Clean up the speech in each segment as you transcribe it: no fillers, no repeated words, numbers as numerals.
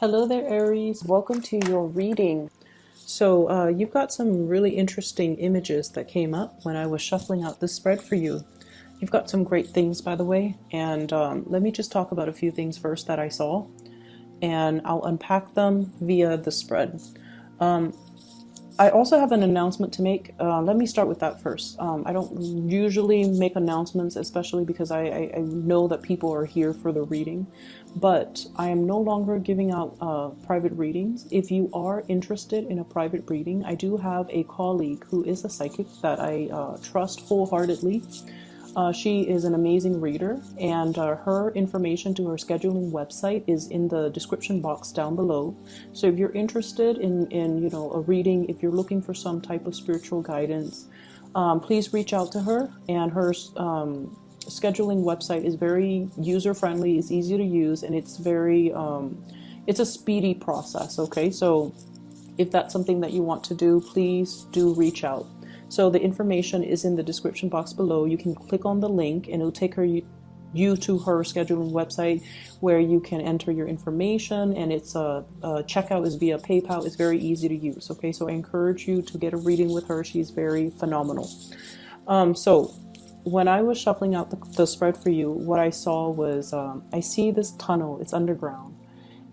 Hello there, Aries. Welcome to your reading. So, you've got some really interesting images that came up when I was shuffling out this spread for you. You've got some great things, by the way, and let me just talk about a few things first that I saw, and I'll unpack them via the spread. I also have an announcement to make. Let me start with that first. I don't usually make announcements, especially because I know that people are here for the reading, but I am no longer giving out private readings. If you are interested in a private reading, I do have a colleague who is a psychic that I trust wholeheartedly. She is an amazing reader, and her information to her scheduling website is in the description box down below. So if you're interested in a reading, if you're looking for some type of spiritual guidance, please reach out to her. And her scheduling website is very user friendly, it's easy to use, and it's very it's a speedy process. Okay, so if that's something that you want to do, please do reach out. So the information is in the description box below. You can click on the link and it'll take you to her scheduling website where you can enter your information, and it's checkout is via PayPal. It's very easy to use. Okay, so I encourage you to get a reading with her. She's very phenomenal. So when I was shuffling out the spread for you, what I saw was I see this tunnel. It's underground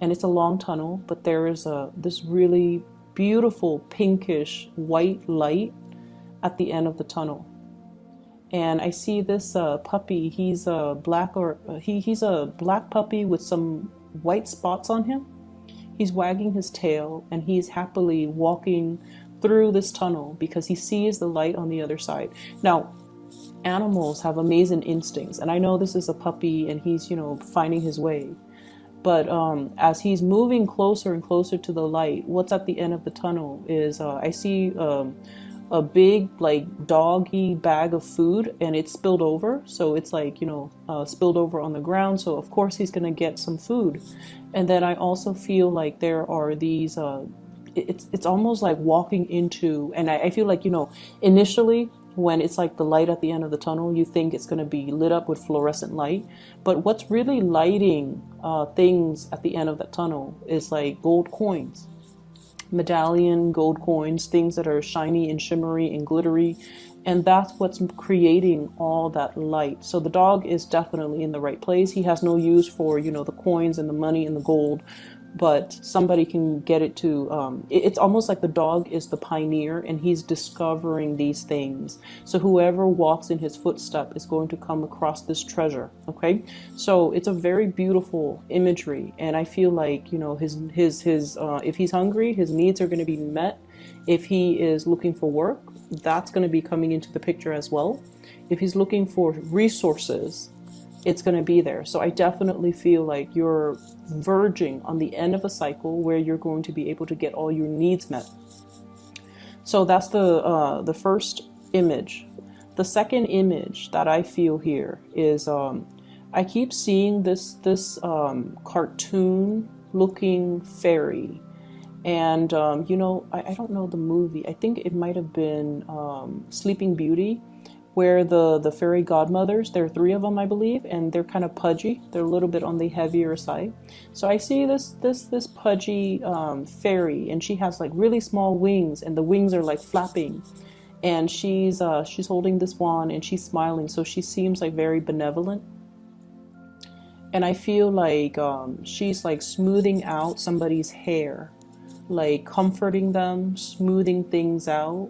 and it's a long tunnel, but there is this really beautiful pinkish white light at the end of the tunnel. And I see this puppy. He's a black he's a black puppy with some white spots on him. He's wagging his tail and he's happily walking through this tunnel because he sees the light on the other side. Now, animals have amazing instincts, and I know this is a puppy and he's finding his way. But as he's moving closer and closer to the light, what's at the end of the tunnel is I see a big doggy bag of food, and it's spilled over, so it's spilled over on the ground, so of course he's gonna get some food. And then I also feel like there are these it's almost like walking into, and I feel like initially when it's like the light at the end of the tunnel, you think it's going to be lit up with fluorescent light, but what's really lighting things at the end of that tunnel is like gold coins, medallion gold coins, things that are shiny and shimmery and glittery, and that's what's creating all that light. So the dog is definitely in the right place. He has no use for the coins and the money and the gold, but somebody can get it to it's almost like the dog is the pioneer and he's discovering these things. So whoever walks in his footstep is going to come across this treasure. Okay, so it's a very beautiful imagery, and I feel like his if he's hungry, his needs are going to be met. If he is looking for work, that's going to be coming into the picture as well. If he's looking for resources, it's going to be there. So I definitely feel like you're verging on the end of a cycle where you're going to be able to get all your needs met. So that's the first image. The second image that I feel here is I keep seeing this cartoon looking fairy, and I don't know the movie. I think it might have been Sleeping Beauty, where the fairy godmothers, there are three of them, I believe, and they're kind of pudgy. They're a little bit on the heavier side. So I see this pudgy fairy, and she has like really small wings, and the wings are like flapping. And she's holding this wand, and she's smiling, so she seems like very benevolent. And I feel like she's like smoothing out somebody's hair, like comforting them, smoothing things out.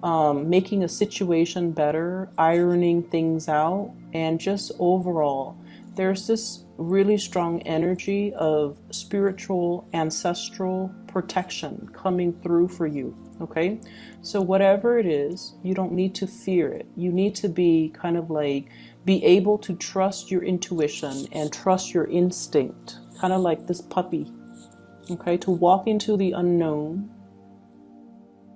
Making a situation better, ironing things out, and just overall, there's this really strong energy of spiritual, ancestral protection coming through for you. Okay, so whatever it is, you don't need to fear it. You need to be kind of like be able to trust your intuition and trust your instinct, kind of like this puppy. Okay, to walk into the unknown.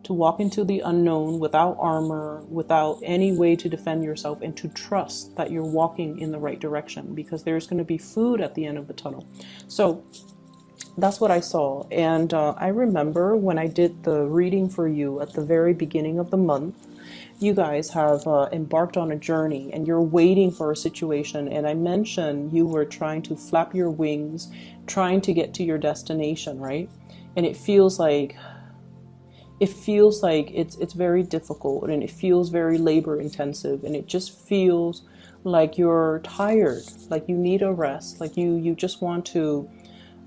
To walk into the unknown without armor, without any way to defend yourself, and to trust that you're walking in the right direction, because there's going to be food at the end of the tunnel. So that's what I saw. And I remember when I did the reading for you at the very beginning of the month, you guys have embarked on a journey and you're waiting for a situation. And I mentioned you were trying to flap your wings, trying to get to your destination, right? And it feels like it's very difficult, and it feels very labor intensive, and it just feels like you're tired, like you need a rest, like you just want to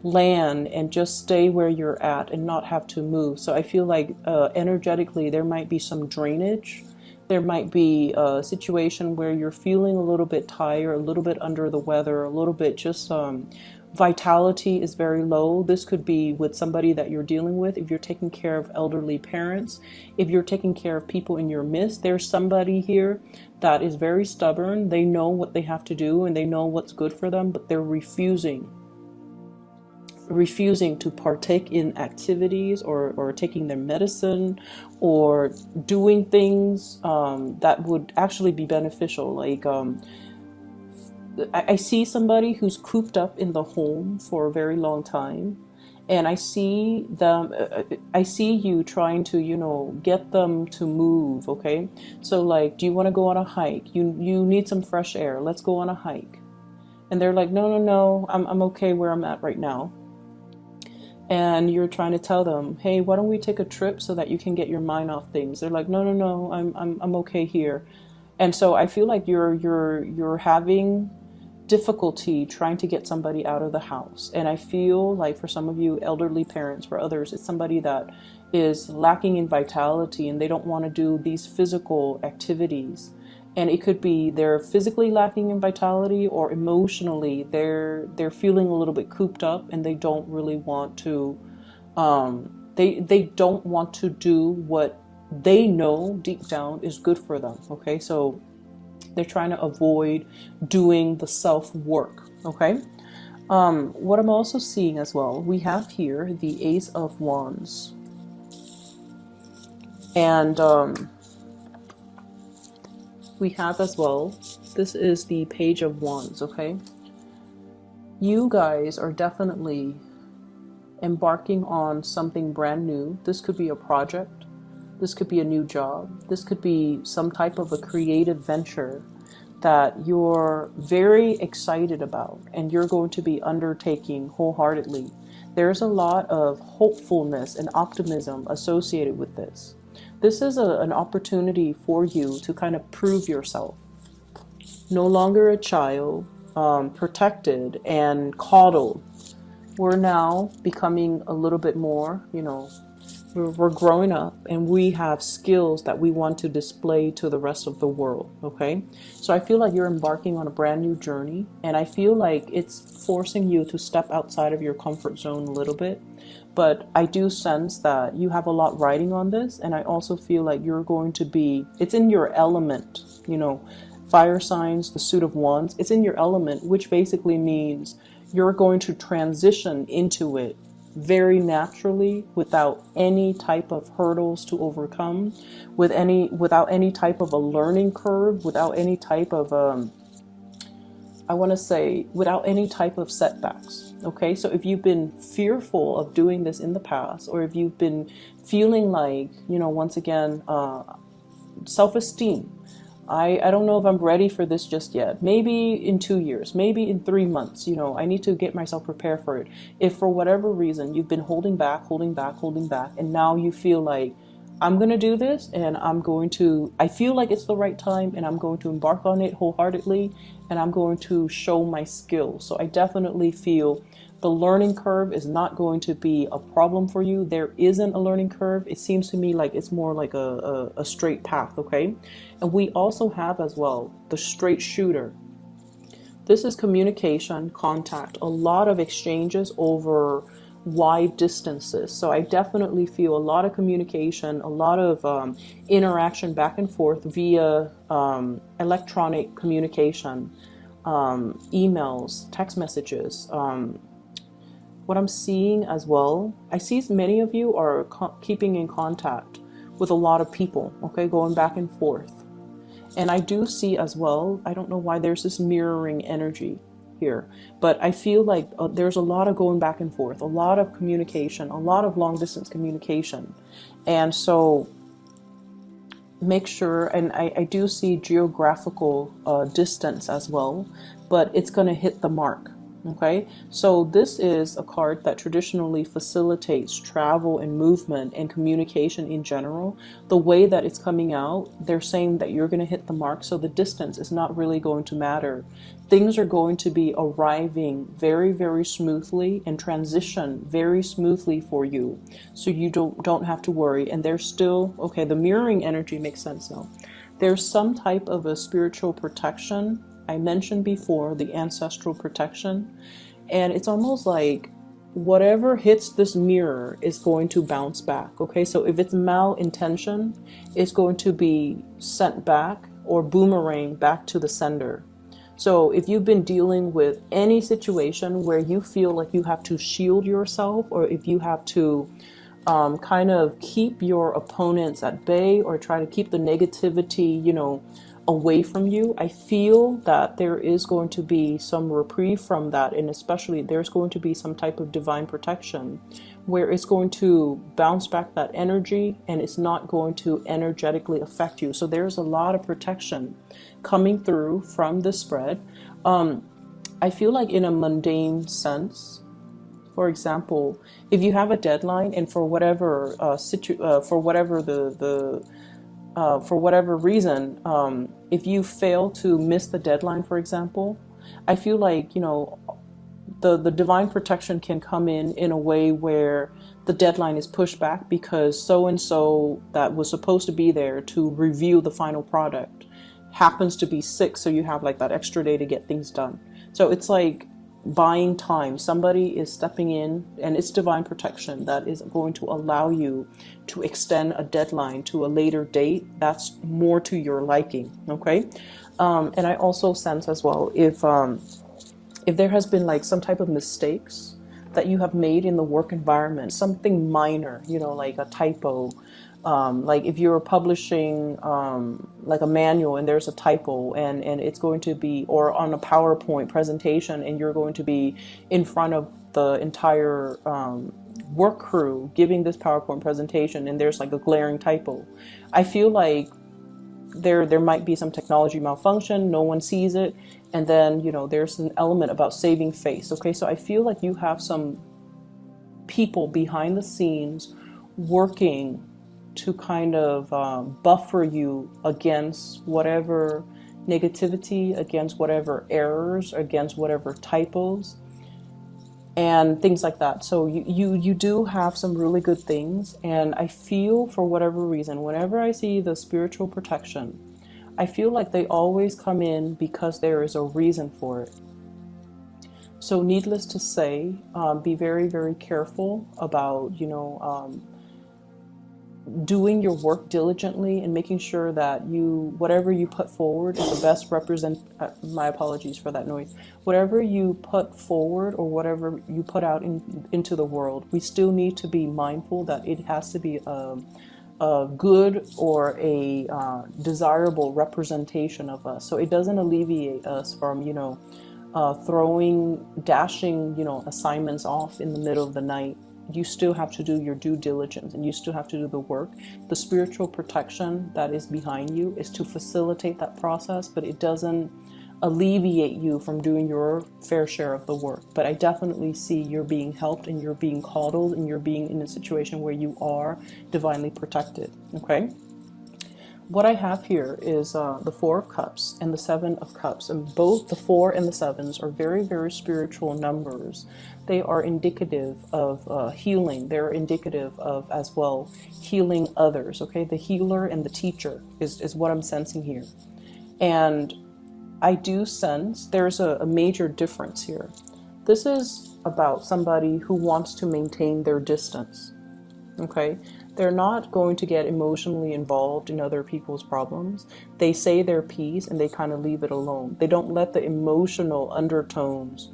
land and just stay where you're at and not have to move. So I feel like energetically there might be some drainage. There might be a situation where you're feeling a little bit tired, a little bit under the weather, a little bit just vitality is very low. This could be with somebody that you're dealing with. If you're taking care of elderly parents, if you're taking care of people in your midst, there's somebody here that is very stubborn. They know what they have to do and they know what's good for them, but they're refusing to partake in activities or taking their medicine or doing things that would actually be beneficial. Like I see somebody who's cooped up in the home for a very long time, and I see them, I see you trying to, you know, get them to move. Okay, so like, do you want to go on a hike? You need some fresh air. Let's go on a hike. And they're like, no, I'm okay where I'm at right now. And you're trying to tell them, hey, why don't we take a trip so that you can get your mind off things? They're like, no, I'm okay here. And so I feel like you're having difficulty trying to get somebody out of the house. And I feel like for some of you elderly parents, for others, it's somebody that is lacking in vitality and they don't want to do these physical activities. And it could be they're physically lacking in vitality, or emotionally they're feeling a little bit cooped up and they don't really want to they don't want to do what they know deep down is good for them. Okay, so they're trying to avoid doing the self work. Okay, what I'm also seeing as well, we have here the Ace of Wands, and we have as well, this is the Page of Wands. Okay, you guys are definitely embarking on something brand new. This could be a project. This could be a new job. This could be some type of a creative venture that you're very excited about and you're going to be undertaking wholeheartedly. There's a lot of hopefulness and optimism associated with this. This is an opportunity for you to kind of prove yourself. No longer a child, protected and coddled. We're now becoming a little bit more, you know, we're growing up and we have skills that we want to display to the rest of the world. Okay, so I feel like you're embarking on a brand new journey, and I feel like it's forcing you to step outside of your comfort zone a little bit. But I do sense that you have a lot riding on this, and I also feel like you're going to be, it's in your element, you know, fire signs, the suit of wands, it's in your element, which basically means you're going to transition into it very naturally, without any type of hurdles to overcome, without any type of a learning curve, without any type of I want to say without any type of setbacks. Okay, so if you've been fearful of doing this in the past, or if you've been feeling like, you know, once again, self-esteem, I don't know if I'm ready for this just yet. Maybe in 2 years, maybe in 3 months, you know, I need to get myself prepared for it. If for whatever reason you've been holding back, and now you feel like, I'm going to do this and I feel like it's the right time and I'm going to embark on it wholeheartedly and I'm going to show my skills. So I definitely feel the learning curve is not going to be a problem for you. There isn't a learning curve. It seems to me like it's more like a straight path. Okay. And we also have as well the straight shooter. This is communication, contact, a lot of exchanges over wide distances. So I definitely feel a lot of communication, a lot of interaction back and forth via electronic communication, emails, text messages. What I'm seeing as well, I see many of you are keeping in contact with a lot of people, okay, going back and forth. And I do see as well, I don't know why there's this mirroring energy here, but I feel like there's a lot of going back and forth, a lot of communication, a lot of long distance communication. And so make sure, and I do see geographical distance as well, but it's going to hit the mark. Okay, so this is a card that traditionally facilitates travel and movement and communication in general. The way that it's coming out, they're saying that you're going to hit the mark, so the distance is not really going to matter. Things are going to be arriving very, very smoothly and transition very smoothly for you, so you don't have to worry. And there's still, okay, the mirroring energy makes sense now. There's some type of a spiritual protection. I mentioned before the ancestral protection, and it's almost like whatever hits this mirror is going to bounce back. Okay, so if it's malintention, it's going to be sent back or boomerang back to the sender. So if you've been dealing with any situation where you feel like you have to shield yourself, or if you have to kind of keep your opponents at bay or try to keep the negativity, away from you, I feel that there is going to be some reprieve from that, and especially there's going to be some type of divine protection where it's going to bounce back that energy and it's not going to energetically affect you. So there's a lot of protection coming through from the spread. I feel like in a mundane sense, for example, if you have a deadline and for whatever for whatever reason, if you fail to miss the deadline, for example, I feel like, the divine protection can come in a way where the deadline is pushed back because so-and-so that was supposed to be there to review the final product happens to be sick. So you have like that extra day to get things done. So it's like buying time. Somebody is stepping in, and it's divine protection that is going to allow you to extend a deadline to a later date that's more to your liking. Okay, and I also sense as well, if there has been like some type of mistakes that you have made in the work environment, something minor, like a typo, like if you're publishing like a manual and there's a typo, and it's going to be, or on a PowerPoint presentation and you're going to be in front of the entire work crew giving this PowerPoint presentation and there's like a glaring typo. I feel like there might be some technology malfunction, no one sees it, and then there's an element about saving face. Okay, so I feel like you have some people behind the scenes working to kind of buffer you against whatever negativity, against whatever errors, against whatever typos and things like that. So you do have some really good things, and I feel for whatever reason, whenever I see the spiritual protection, I feel like they always come in because there is a reason for it. So needless to say, be very, very careful about, doing your work diligently and making sure that whatever you put forward is the best my apologies for that noise. Whatever you put forward or whatever you put out into the world, we still need to be mindful that it has to be a good or a desirable representation of us. So it doesn't alleviate us from, dashing, assignments off in the middle of the night. You still have to do your due diligence and you still have to do the work. The spiritual protection that is behind you is to facilitate that process, but it doesn't alleviate you from doing your fair share of the work. But I definitely see you're being helped and you're being coddled and you're being in a situation where you are divinely protected. Okay? What I have here is the Four of Cups and the Seven of Cups, and both the 4 and the 7s are very, very spiritual numbers. They are indicative of healing. They're indicative of, as well, healing others. Okay, the healer and the teacher is what I'm sensing here. And I do sense there's a major difference here. This is about somebody who wants to maintain their distance. Okay, they're not going to get emotionally involved in other people's problems. They say their piece and they kind of leave it alone. They don't let the emotional undertones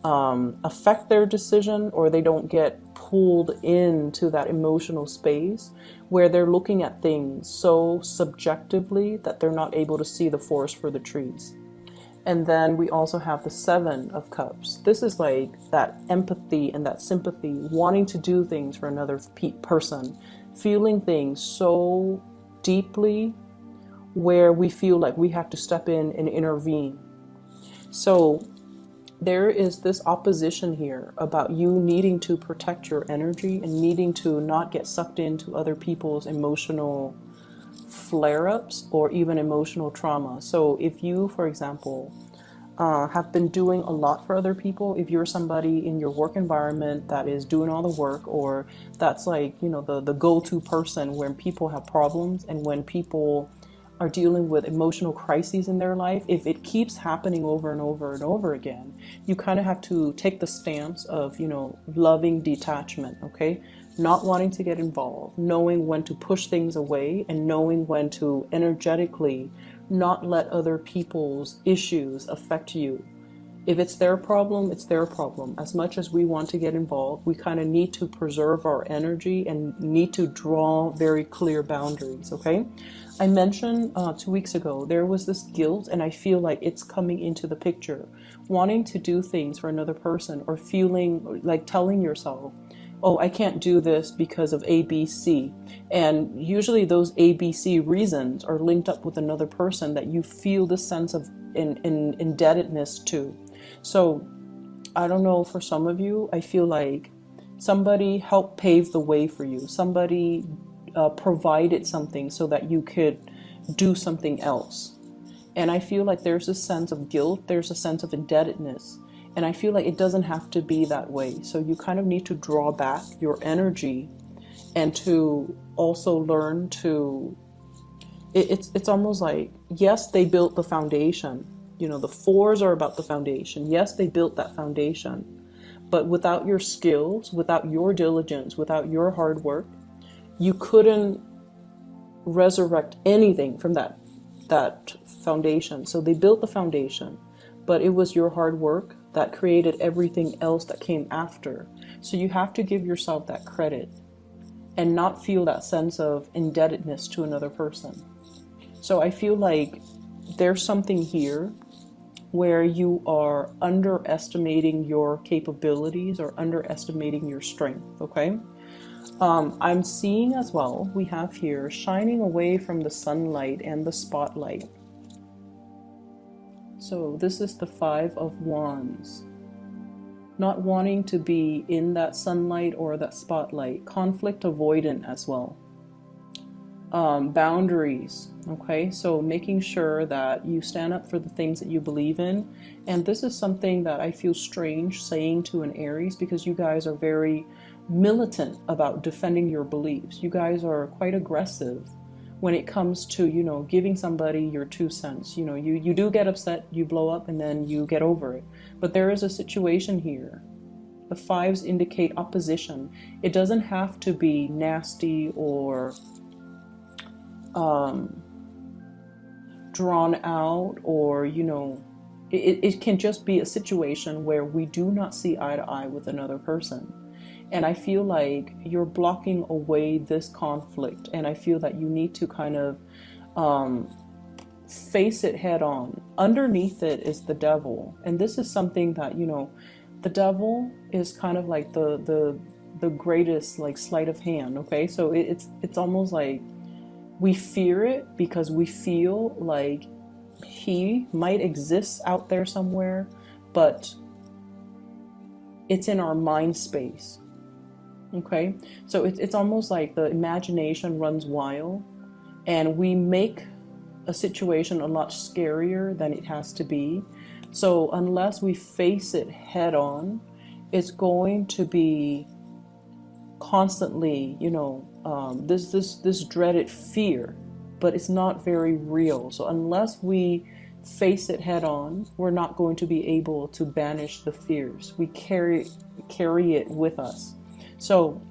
affect their decision, or they don't get pulled into that emotional space where they're looking at things so subjectively that they're not able to see the forest for the trees. And then we also have the 7 of Cups. This is like that empathy and that sympathy, wanting to do things for another person, feeling things so deeply where we feel like we have to step in and intervene. So there is this opposition here about you needing to protect your energy and needing to not get sucked into other people's emotional flare-ups or even emotional trauma. So if you, for example, have been doing a lot for other people, if you're somebody in your work environment that is doing all the work, or that's like, you know, the go-to person when people have problems and when people are dealing with emotional crises in their life, if it keeps happening over and over and over again, you kind of have to take the stance of, you know, loving detachment, okay? Not wanting to get involved, knowing when to push things away, and knowing when to energetically not let other people's issues affect you. If it's their problem, it's their problem. As much as we want to get involved, we kind of need to preserve our energy and need to draw very clear boundaries, okay? I mentioned 2 weeks ago, there was this guilt, and I feel like it's coming into the picture. Wanting to do things for another person, or feeling like telling yourself, oh, I can't do this because of A, B, C. And usually those A, B, C reasons are linked up with another person that you feel this sense of indebtedness to. So I don't know, for some of you, I feel like somebody helped pave the way for you. Somebody provided something so that you could do something else. And I feel like there's a sense of guilt, there's a sense of indebtedness. And I feel like it doesn't have to be that way. So you kind of need to draw back your energy and to also learn to, it's almost like, yes, they built the foundation. You know, the fours are about the foundation. Yes, they built that foundation. But without your skills, without your diligence, without your hard work, you couldn't resurrect anything from that foundation. So they built the foundation, but it was your hard work that created everything else that came after. So you have to give yourself that credit and not feel that sense of indebtedness to another person. So I feel like there's something here where you are underestimating your capabilities or underestimating your strength, okay? I'm seeing as well, we have here shining away from the sunlight and the spotlight. So this is the Five of Wands. Not wanting to be in that sunlight or that spotlight. Conflict avoidant as well. Boundaries, okay? So making sure that you stand up for the things that you believe in. And this is something that I feel strange saying to an Aries, because you guys are very militant about defending your beliefs. You guys are quite aggressive when it comes to, you know, giving somebody your 2 cents. You know, you do get upset, you blow up, and then you get over it. But there is a situation here. The fives indicate opposition. It doesn't have to be nasty or drawn out, or, you know, it can just be a situation where we do not see eye to eye with another person. And I feel like you're blocking away this conflict, and I feel that you need to kind of face it head on. Underneath it is the devil, and this is something that, you know, the devil is kind of like the greatest, like, sleight of hand, okay? So it's almost like we fear it because we feel like he might exist out there somewhere, but it's in our mind space. Okay, so it's almost like the imagination runs wild, and we make a situation a lot scarier than it has to be. So unless we face it head on, it's going to be constantly, you know, this dreaded fear, but it's not very real. So unless we face it head on, we're not going to be able to banish the fears. We carry it with us. So,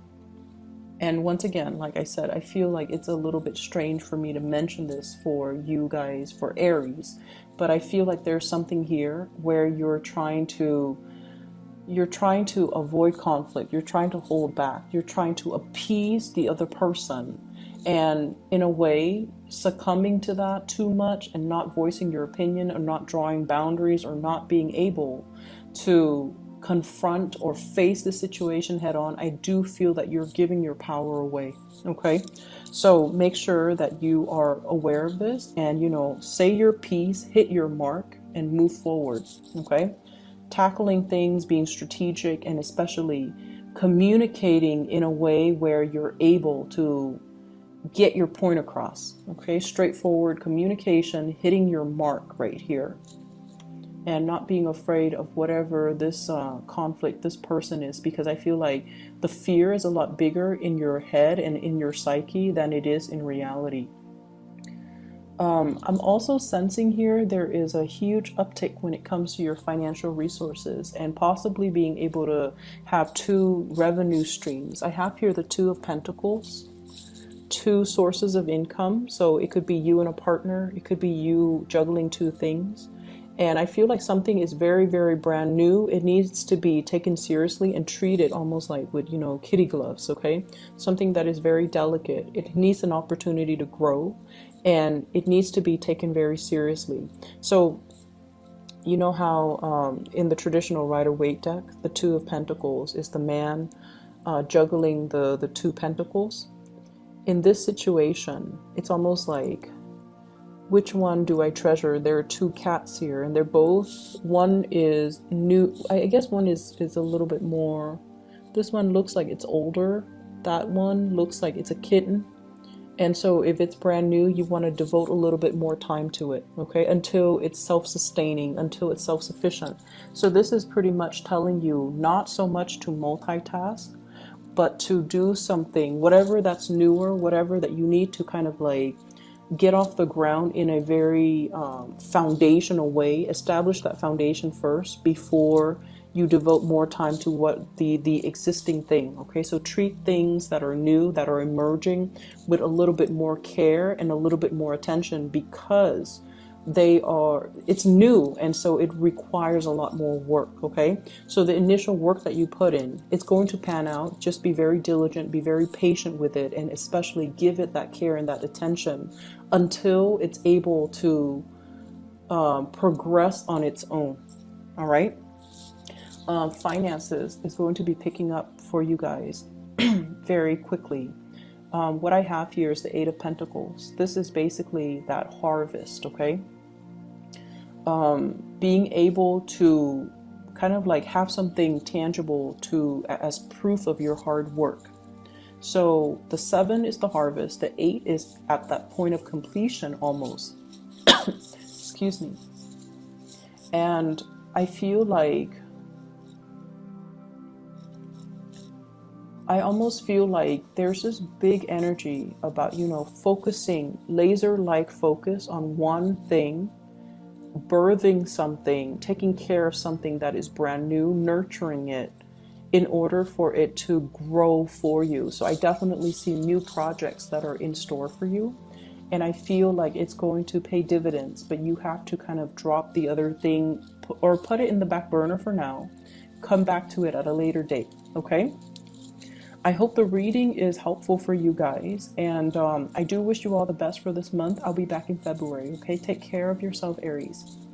and once again, like I said, I feel like it's a little bit strange for me to mention this for you guys, for Aries, but I feel like there's something here where you're trying to avoid conflict, you're trying to hold back, you're trying to appease the other person, and in a way succumbing to that too much and not voicing your opinion, or not drawing boundaries, or not being able to confront or face the situation head on, I do feel that you're giving your power away. Okay, so make sure that you are aware of this and, you know, say your piece, hit your mark, and move forward. Okay, tackling things, being strategic, and especially communicating in a way where you're able to get your point across. Okay, straightforward communication, hitting your mark right here, and not being afraid of whatever this conflict, this person is, because I feel like the fear is a lot bigger in your head and in your psyche than it is in reality. I'm also sensing here there is a huge uptick when it comes to your financial resources and possibly being able to have two revenue streams. I have here the Two of Pentacles, two sources of income. So it could be you and a partner. It could be you juggling two things. And I feel like something is very, very brand new. It needs to be taken seriously and treated almost like with, you know, kitty gloves, okay? Something that is very delicate. It needs an opportunity to grow, and it needs to be taken very seriously. So, you know how in the traditional Rider-Waite deck, the Two of Pentacles is the man juggling the two pentacles. In this situation, it's almost like, which one do I treasure? There are two cats here, and they're both, one is new. I guess one is a little bit more, this one looks like it's older. That one looks like it's a kitten. And so if it's brand new, you want to devote a little bit more time to it, okay? Until it's self-sustaining, until it's self-sufficient. So this is pretty much telling you not so much to multitask, but to do something, whatever that's newer, whatever that you need to kind of like get off the ground in a very foundational way. Establish that foundation first before you devote more time to what the existing thing. Okay, so treat things that are new, that are emerging, with a little bit more care and a little bit more attention, because it's new, and so it requires a lot more work. Okay, so the initial work that you put in, it's going to pan out. Just be very diligent, be very patient with it, and especially give it that care and that attention until it's able to progress on its own. All right, finances is going to be picking up for you guys very quickly. What I have here is the Eight of Pentacles. This is basically that harvest, okay? Being able to kind of like have something tangible as proof of your hard work. So the 7 is the harvest. The 8 is at that point of completion almost. Excuse me. And I feel like I almost feel like there's this big energy about, you know, focusing, laser-like focus on one thing, birthing something, taking care of something that is brand new, nurturing it in order for it to grow for you. So I definitely see new projects that are in store for you. And I feel like it's going to pay dividends, but you have to kind of drop the other thing or put it in the back burner for now. Come back to it at a later date, okay? I hope the reading is helpful for you guys, and I do wish you all the best for this month. I'll be back in February, okay? Take care of yourself, Aries.